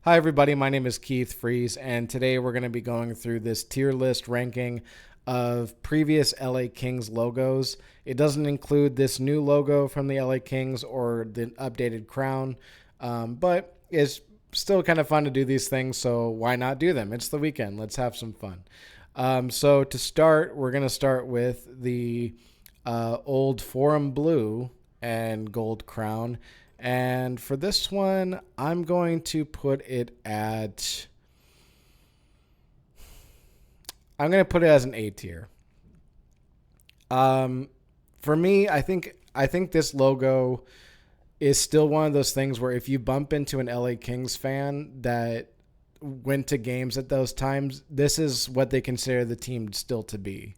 Hi, everybody. My name is Keith Fries, and today we're going to be going through this tier list ranking of previous LA Kings logos. It doesn't include this new logo from the LA Kings or the updated crown, but it's still kind of fun to do these things, so why not do them? It's the weekend. Let's have some fun. So, to start, we're going to start with the old Forum Blue and Gold Crown. And for this one, I'm going to put it at. I'm going to put it as an A tier. Um, for me, I think this logo is still one of those things where if you bump into an LA Kings fan that went to games at those times, this is what they consider the team still to be.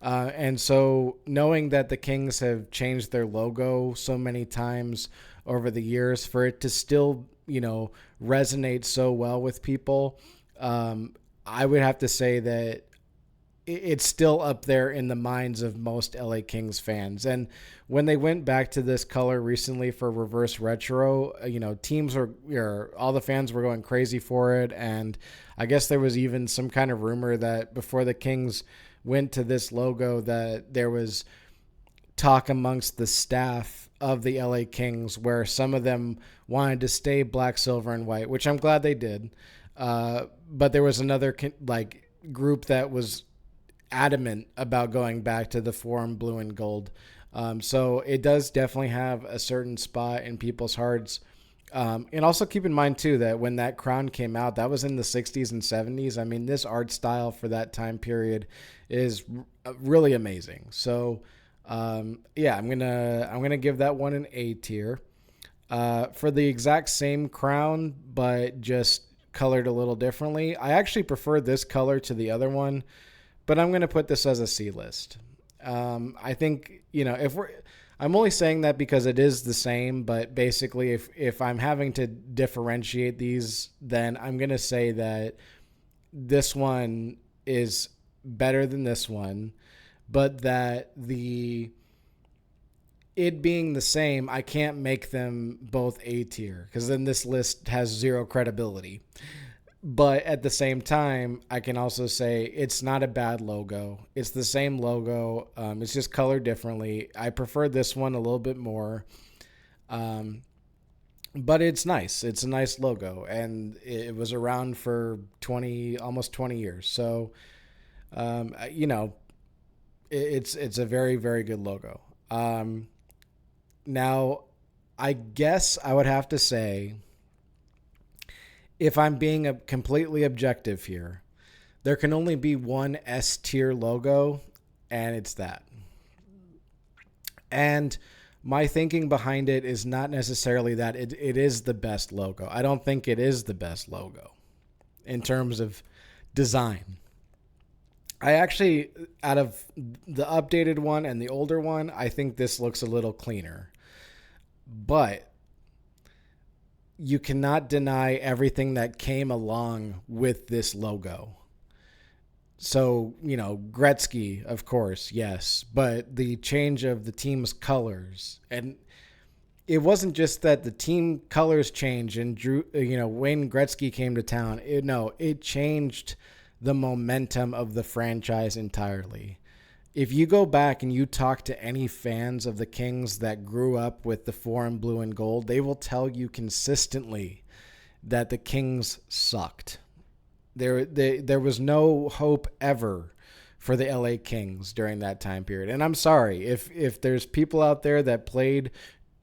And so knowing that the Kings have changed their logo so many times over the years, for it to still, resonate so well with people, I would have to say that it's still up there in the minds of most LA Kings fans. And when they went back to this color recently for reverse retro, teams all the fans were going crazy for it. And I guess there was even some kind of rumor that before the Kings went to this logo, that there was talk amongst the staff of the LA Kings where some of them wanted to stay black, silver, and white, which I'm glad they did. But there was another group that was adamant about going back to the Forum Blue and Gold. So it does definitely have a certain spot in people's hearts. And also keep in mind, too, that when that crown came out, that was in the 60s and 70s. I mean, this art style for that time period is really amazing. So, yeah, I'm gonna give that one an A tier. For the exact same crown, but just colored a little differently, I actually prefer this color to the other one, but I'm going to put this as a C list. I think, if I'm only saying that because it is the same, but basically, if I'm having to differentiate these, then I'm going to say that this one is better than this one, but that it being the same, I can't make them both A tier because then this list has zero credibility. But at the same time, I can also say it's not a bad logo. It's the same logo. It's just colored differently. I prefer this one a little bit more. Um, but it's nice. It's a nice logo, and it was around for almost 20 years. So, um, you know, it's a very, very good logo. Now, I guess I would have to say, if I'm being completely objective here, there can only be one S tier logo, and it's that. And my thinking behind it is not necessarily that it is the best logo. I don't think it is the best logo in terms of design. I actually, out of the updated one and the older one, I think this looks a little cleaner. But you cannot deny everything that came along with this logo. So, Gretzky, of course, yes, but the change of the team's colors, and it wasn't just that the team colors changed and Wayne Gretzky came to town. It changed the momentum of the franchise entirely. If you go back and you talk to any fans of the Kings that grew up with the Forum Blue and Gold, they will tell you consistently that the Kings sucked. There was no hope ever for the LA Kings during that time period. And I'm sorry if there's people out there that played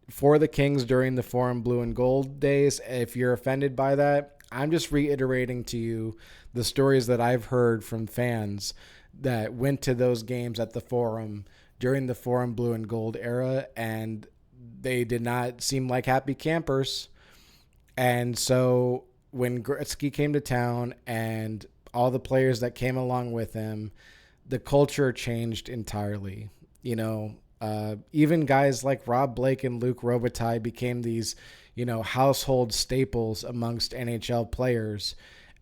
for the Kings during the Forum Blue and Gold days. If you're offended by that, I'm just reiterating to you the stories that I've heard from fans that went to those games at the Forum during the Forum Blue and Gold era, and they did not seem like happy campers. And so when Gretzky came to town and all the players that came along with him, the culture changed entirely. Even guys like Rob Blake and Luc Robitaille became these, household staples amongst NHL players.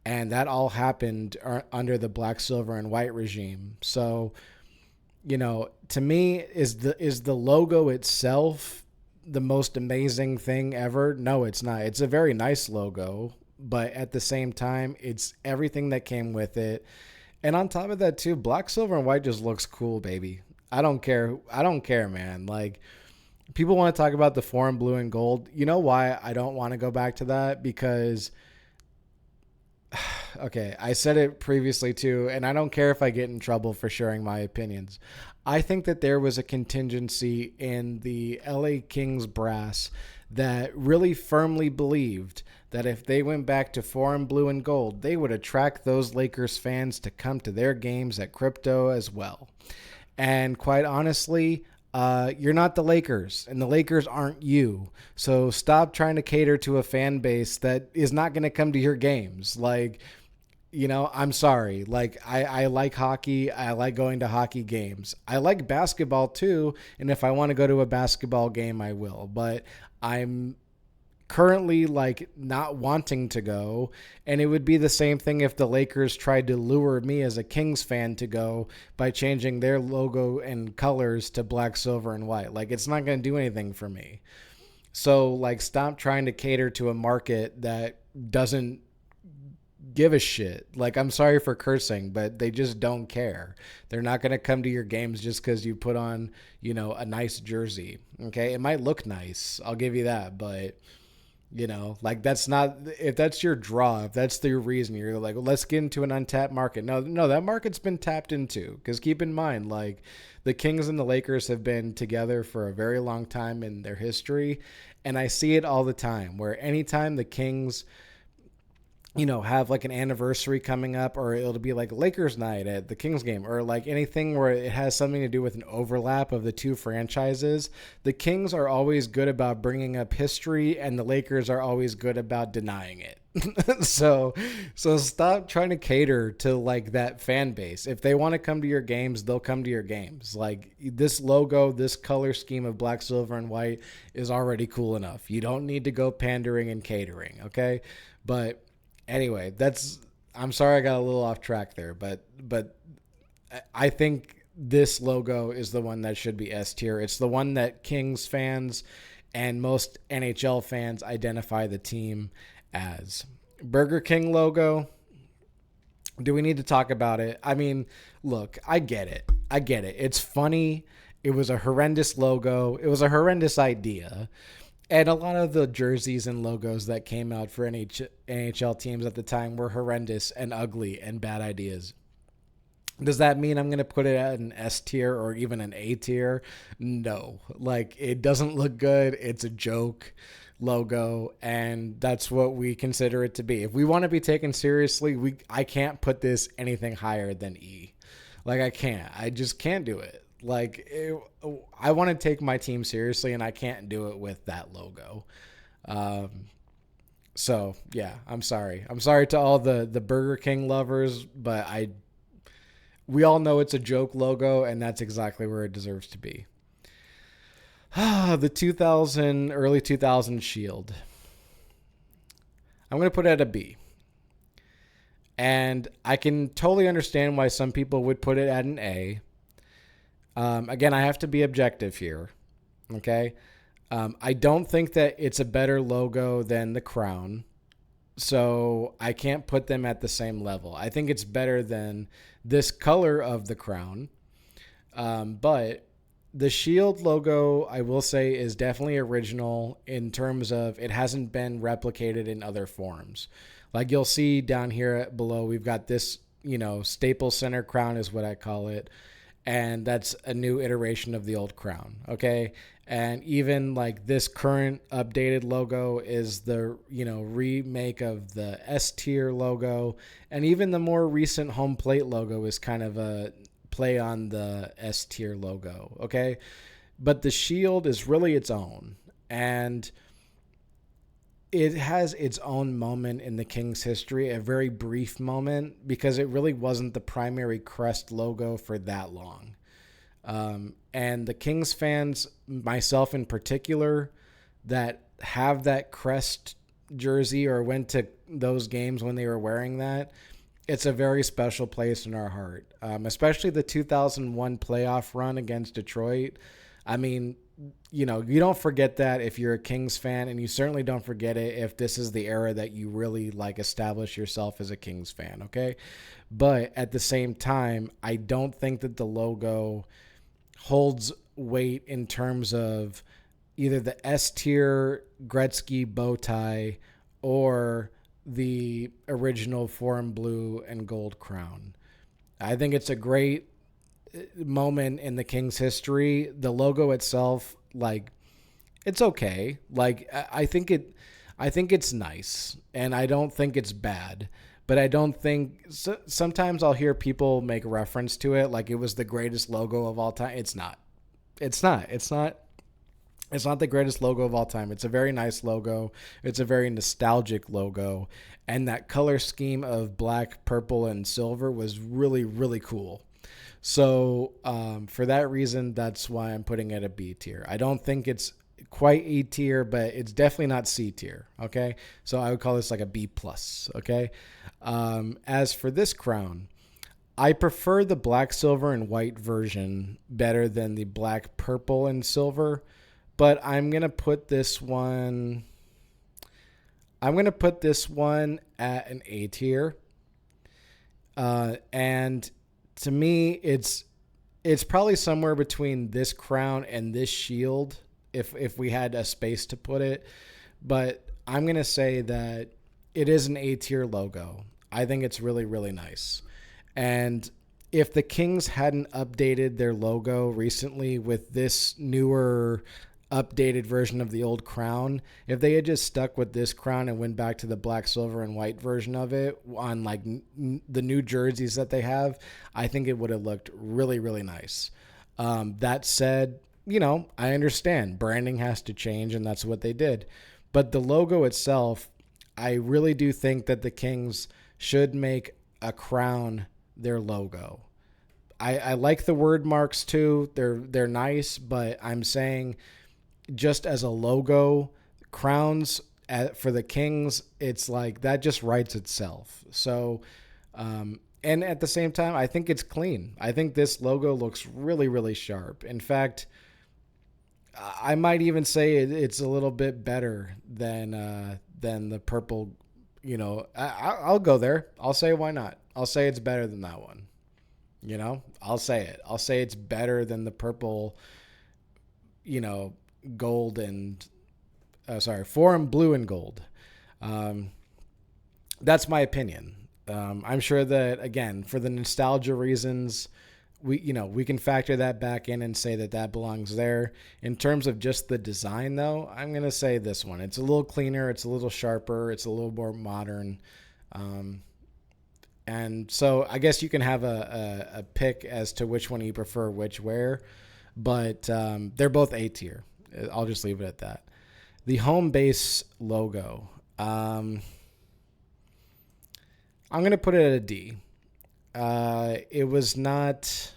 And that all happened under the black, silver, and white regime. So, to me, is the logo itself the most amazing thing ever? No, it's not. It's a very nice logo, but at the same time, it's everything that came with it. And on top of that too, black, silver, and white just looks cool, baby. I don't care. I don't care, man. Like, people want to talk about the foreign blue and gold. You know why I don't want to go back to that? Because, okay, I said it previously too, and I don't care if I get in trouble for sharing my opinions. I think that there was a contingency in the LA Kings brass that really firmly believed that if they went back to foreign blue and gold, they would attract those Lakers fans to come to their games at Crypto as well. And quite honestly, you're not the Lakers, and the Lakers aren't you. So stop trying to cater to a fan base that is not going to come to your games. Like, I'm sorry. Like, I like hockey. I like going to hockey games. I like basketball too. And if I want to go to a basketball game, I will. But I'm currently like not wanting to go, and it would be the same thing if the Lakers tried to lure me as a Kings fan to go by changing their logo and colors to black, silver, and white. Like, it's not going to do anything for me. So like, stop trying to cater to a market that doesn't give a shit. Like, I'm sorry for cursing, but they just don't care. They're not going to come to your games just because you put on, a nice jersey. Okay, it might look nice, I'll give you that, but like, that's not, if that's your draw, if that's the reason you're like, well, let's get into an untapped market. No, that market's been tapped into, because keep in mind, like, the Kings and the Lakers have been together for a very long time in their history. And I see it all the time where anytime the Kings, have like an anniversary coming up, or it'll be like Lakers night at the Kings game, or like anything where it has something to do with an overlap of the two franchises, the Kings are always good about bringing up history, and the Lakers are always good about denying it. So stop trying to cater to like that fan base. If they want to come to your games, they'll come to your games. Like, this logo, this color scheme of black, silver, and white is already cool enough. You don't need to go pandering and catering, okay? But anyway, I'm sorry I got a little off track there, but I think this logo is the one that should be S tier. It's the one that Kings fans and most NHL fans identify the team as. Burger King logo, do we need to talk about it? I mean, look, I get it. It's funny. It was a horrendous logo. It was a horrendous idea. And a lot of the jerseys and logos that came out for NHL teams at the time were horrendous and ugly and bad ideas. Does that mean I'm going to put it at an S tier or even an A tier? No. Like, it doesn't look good. It's a joke logo, and that's what we consider it to be. If we want to be taken seriously, I can't put this anything higher than E. Like, I can't. I just can't do it. Like, I want to take my team seriously, and I can't do it with that logo. So yeah, I'm sorry. I'm sorry to all the Burger King lovers, but we all know it's a joke logo, and that's exactly where it deserves to be. The early 2000 Shield. I'm going to put it at a B. And I can totally understand why some people would put it at an A. Again, I have to be objective here, okay? I don't think that it's a better logo than the Crown, so I can't put them at the same level. I think it's better than this color of the Crown, but the Shield logo, I will say, is definitely original in terms of it hasn't been replicated in other forms. Like, you'll see down here below, we've got this, Staples Center crown is what I call it. And that's a new iteration of the old crown, okay? And even like this current updated logo is the, remake of the S tier logo. And even the more recent home plate logo is kind of a play on the S tier logo, okay? But the Shield is really its own. And it has its own moment in the Kings' history, a very brief moment, because it really wasn't the primary crest logo for that long. And the Kings fans, myself in particular, that have that crest jersey or went to those games when they were wearing that, it's a very special place in our heart, especially the 2001 playoff run against Detroit. I mean, you know, you don't forget that if you're a Kings fan, and you certainly don't forget it if this is the era that you really like establish yourself as a Kings fan, okay? But at the same time, I don't think that the logo holds weight in terms of either the S tier Gretzky bow tie or the original foreign blue and gold crown. I think it's a great moment in the Kings history. The logo itself, like, it's okay. Like, I think it's nice, and I don't think it's bad. But I don't think sometimes I'll hear people make reference to it like it was the greatest logo of all time. It's not. It's not. It's not. It's not the greatest logo of all time. It's a very nice logo. It's a very nostalgic logo. And that color scheme of black, purple, and silver was really, really cool. So for that reason, that's why I'm putting it a B tier. I don't think it's quite E tier, but it's definitely not C tier. Okay. So I would call this like a B plus. Okay. As for this crown, I prefer the black, silver, and white version better than the black, purple, and silver. But I'm going to put this one at an A tier. And to me, it's probably somewhere between this crown and this shield if we had a space to put it. But I'm going to say that it is an A tier logo. I think it's really, really nice. And if the Kings hadn't updated their logo recently with this newer updated version of the old crown, if they had just stuck with this crown and went back to the black, silver, and white version of it on like the new jerseys that they have, I think it would have looked really, really nice. That said, you know, I understand branding has to change, and that's what they did. But the logo itself, I really do think that the Kings should make a crown their logo. I like the word marks too. They're nice, but I'm saying just as a logo, crowns for the Kings, it's like that just writes itself. So, and at the same time, I think it's clean. I think this logo looks really, really sharp. In fact, I might even say it's a little bit better than the purple. You know, I'll go there. I'll say why not. I'll say it's better than that one. You know, I'll say it. I'll say it's better than the purple, you know, gold and foreign blue and gold. That's my opinion. I'm sure that, again, for the nostalgia reasons, we can factor that back in and say that belongs there. In terms of just the design, though, I'm going to say this one. It's a little cleaner. It's a little sharper. It's a little more modern. And so I guess you can have a pick as to which one you prefer which where, but they're both A tier. I'll just leave it at that. The home base logo. I'm going to put it at a D. It was not...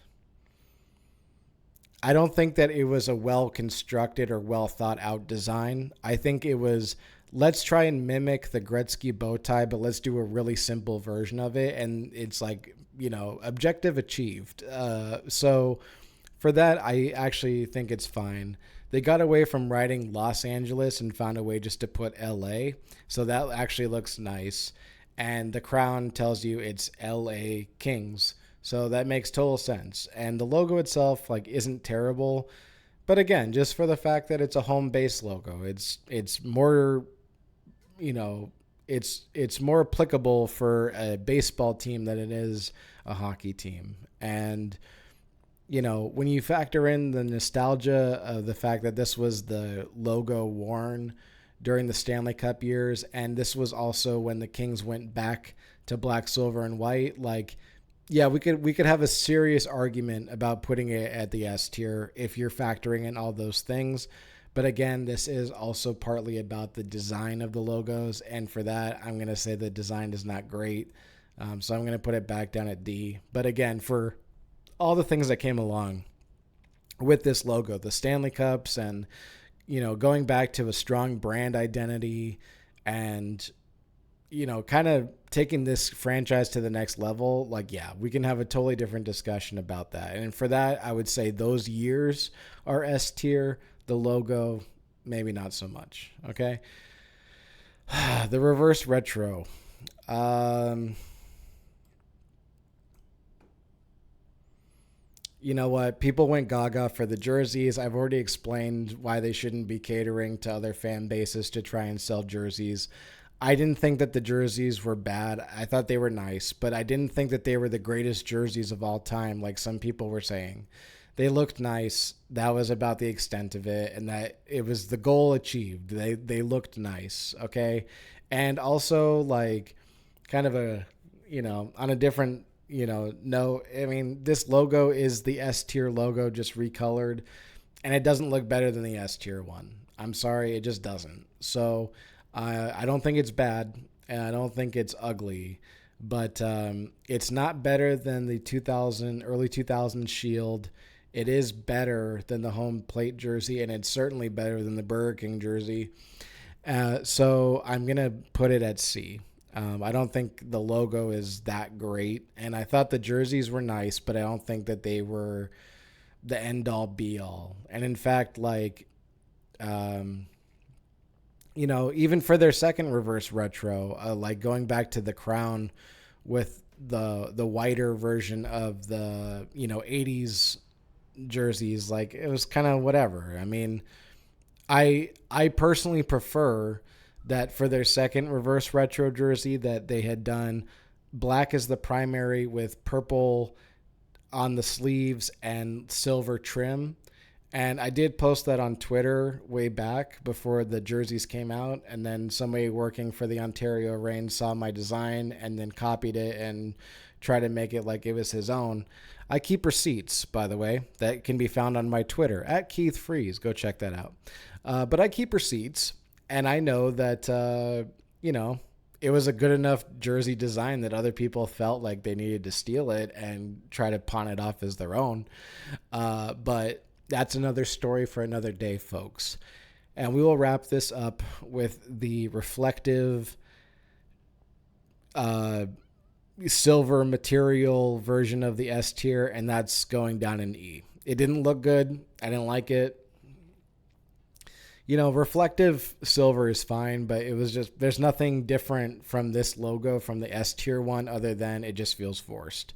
I don't think that it was a well-constructed or well-thought-out design. I think it was, let's try and mimic the Gretzky bow tie, but let's do a really simple version of it. And it's like, you know, objective achieved. So for that, I actually think it's fine. They got away from writing Los Angeles and found a way just to put LA. So that actually looks nice. And the crown tells you it's LA Kings. So that makes total sense. And the logo itself, like, isn't terrible. But again, just for the fact that it's a home base logo, it's more, you know, it's more applicable for a baseball team than it is a hockey team. And, you know, when you factor in the nostalgia of the fact that this was the logo worn during the Stanley Cup years, and this was also when the Kings went back to black, silver, and white, like, yeah, we could have a serious argument about putting it at the S tier if you're factoring in all those things. But again, this is also partly about the design of the logos, and for that, I'm going to say the design is not great. So I'm going to put it back down at D. But again, for all the things that came along with this logo, the Stanley Cups, and, you know, going back to a strong brand identity, and, you know, kind of taking this franchise to the next level, like, yeah, we can have a totally different discussion about that. And for that, I would say those years are S tier. The logo, maybe not so much. Okay. The reverse retro. You know what? People went gaga for the jerseys. I've already explained why they shouldn't be catering to other fan bases to try and sell jerseys. I didn't think that the jerseys were bad. I thought they were nice, but I didn't think that they were the greatest jerseys of all time, like some people were saying. They looked nice. That was about the extent of it, and that it was the goal achieved. They looked nice, okay? And also like kind of a, on a different, no, I mean, this logo is the S tier logo just recolored, and it doesn't look better than the S tier one. I'm sorry, it just doesn't. So I don't think it's bad, and I don't think it's ugly, but it's not better than the early 2000 Shield. It is better than the home plate jersey, and it's certainly better than the Burger King jersey. So I'm going to put it at C. I don't think the logo is that great, and I thought the jerseys were nice, but I don't think that they were the end all be all. And in fact, like, even for their second reverse retro, like going back to the crown with the whiter version of the 80s jerseys, like it was kind of whatever. I mean, I personally prefer that for their second reverse retro jersey that they had done black as the primary with purple on the sleeves and silver trim. And I did post that on Twitter way back before the jerseys came out. And then somebody working for the Ontario Reign saw my design and then copied it and tried to make it like it was his own. I keep receipts, by the way, that can be found on my Twitter at Keith Freeze. Go check that out. But I keep receipts, and I know that, it was a good enough jersey design that other people felt like they needed to steal it and try to pawn it off as their own. But that's another story for another day, folks. And we will wrap this up with the reflective silver material version of the S tier, and that's going down in E. It didn't look good. I didn't like it. Reflective silver is fine, but it was just, there's nothing different from this logo from the S tier one other than it just feels forced.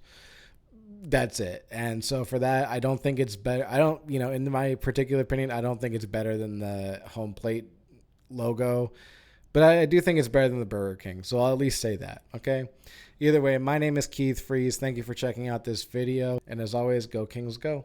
That's it. And so for that, I don't think it's better. I don't, in my particular opinion, I don't think it's better than the home plate logo, but I do think it's better than the Burger King. So I'll at least say that. Okay. Either way, my name is Keith Freeze. Thank you for checking out this video. And as always, go Kings, go.